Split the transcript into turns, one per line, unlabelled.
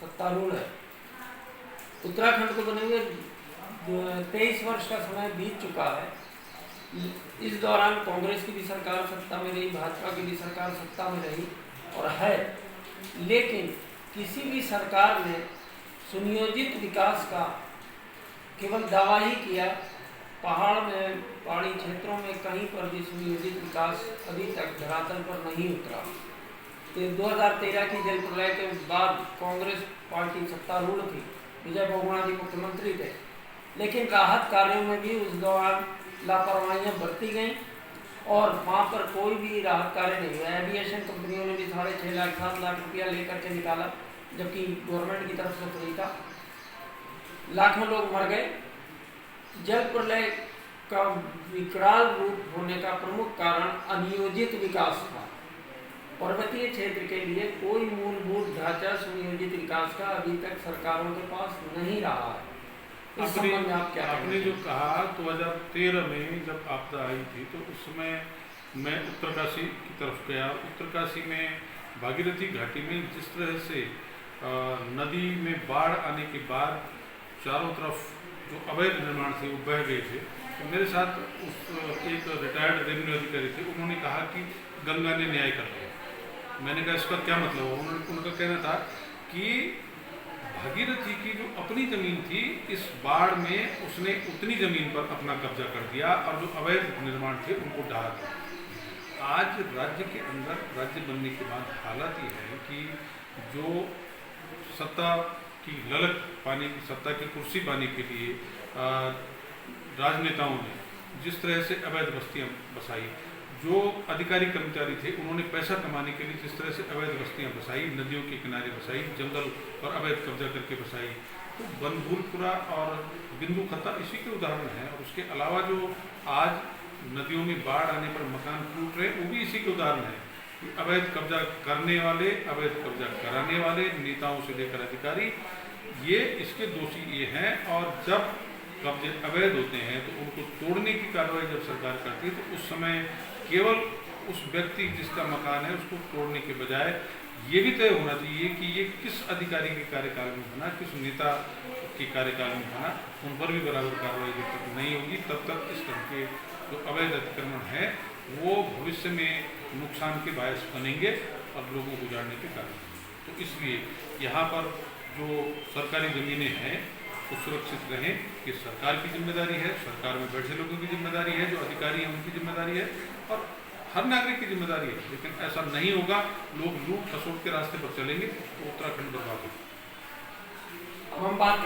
सत्तारूढ़ है। उत्तराखंड को बने हुए 23 वर्ष का समय बीत चुका है। इस दौरान कांग्रेस की भी सरकार सत्ता में रही, भाजपा की भी सरकार सत्ता में रही और है, लेकिन किसी भी सरकार ने सुनियोजित विकास का केवल दावा ही किया। पहाड़ी क्षेत्रों में कहीं पर भी सुनियोजित विकास अभी तक धरातल पर नहीं उतरा। तो 2013 की जल प्रलय के बाद कांग्रेस पार्टी सत्तारूढ़ थी, विजय बहुगुणा जी मुख्यमंत्री थे, लेकिन राहत कार्यों में भी उस दौरान लापरवाहियाँ बरती गईं और वहाँ पर कोई भी राहत कार्य नहीं हुआ। एविएशन कंपनियों ने भी 6.5 लाख 7 लाख रुपया लेकर के निकाला, जबकि गवर्नमेंट की तरफ से फ्री था। लाखों लोग मर गए। जल प्रलय का विकराल रूप होने का प्रमुख कारण अनियोजित विकास था। पर्वतीय क्षेत्र के लिए कोई मूलभूत ढांचा सुनियोजित विकास का अभी तक सरकारों के पास नहीं रहा है। इस संबंध में आप क्या
आपने जो कहा 2013 में जब आपदा आई थी तो उस समय मैं उत्तरकाशी की तरफ गया। उत्तरकाशी में भागीरथी घाटी में जिस तरह से नदी में बाढ़ आने के बाद चारों तरफ जो अवैध निर्माण थे वो बह गए थे, तो मेरे साथ उस एक रिटायर्ड रेवेन्यू अधिकारी थे। उन्होंने कहा कि गंगा ने न्याय कर दिया। मैंने कहा इसका क्या मतलब है? उनका कहना था कि भागीरथी की जो अपनी ज़मीन थी, इस बाढ़ में उसने उतनी ज़मीन पर अपना कब्जा कर दिया और जो अवैध निर्माण थे उनको ढहा दिया। आज राज्य के अंदर राज्य बनने के बाद हालात ये है कि जो सत्ता की ललक पाने की, सत्ता की कुर्सी पाने के लिए राजनेताओं ने जिस तरह से अवैध बस्तियाँ बसाई, जो अधिकारी कर्मचारी थे उन्होंने पैसा कमाने के लिए जिस तरह से अवैध बस्तियाँ बसाई, नदियों के किनारे बसाई, जंगल पर अवैध कब्जा करके बसाई, तो बनभूलपुरा और बिंदु खत्ता इसी के उदाहरण हैं। और उसके अलावा जो आज नदियों में बाढ़ आने पर मकान टूट रहे वो भी इसी के उदाहरण हैं कि अवैध कब्जा करने वाले, अवैध कब्जा कराने वाले नेताओं से लेकर अधिकारी, ये इसके दोषी ये हैं। और जब कब्जे अवैध होते हैं तो उनको तोड़ने की कार्रवाई जब सरकार करती है तो उस समय केवल उस व्यक्ति जिसका मकान है उसको तोड़ने के बजाय ये भी तय होना चाहिए कि ये किस अधिकारी के कार्यकाल में बना, किस नेता के कार्यकाल में बना। उन पर भी बराबर कार्रवाई जब तक नहीं होगी तब तक इस तरह के जो अवैध अतिक्रमण है वो भविष्य में नुकसान के बायस बनेंगे और लोगों को उजाड़ने के कारण। तो इसलिए यहाँ पर जो सरकारी ज़मीनें हैं वो सुरक्षित रहें, कि सरकार की जिम्मेदारी है, सरकार में बैठे लोगों की जिम्मेदारी है, जो अधिकारी हैं उनकी जिम्मेदारी है और हर नागरिक की जिम्मेदारी है। लेकिन ऐसा नहीं होगा, लोग लूट खसोट के रास्ते पर चलेंगे तो उत्तराखंड बर्बाद होगा।
हम बात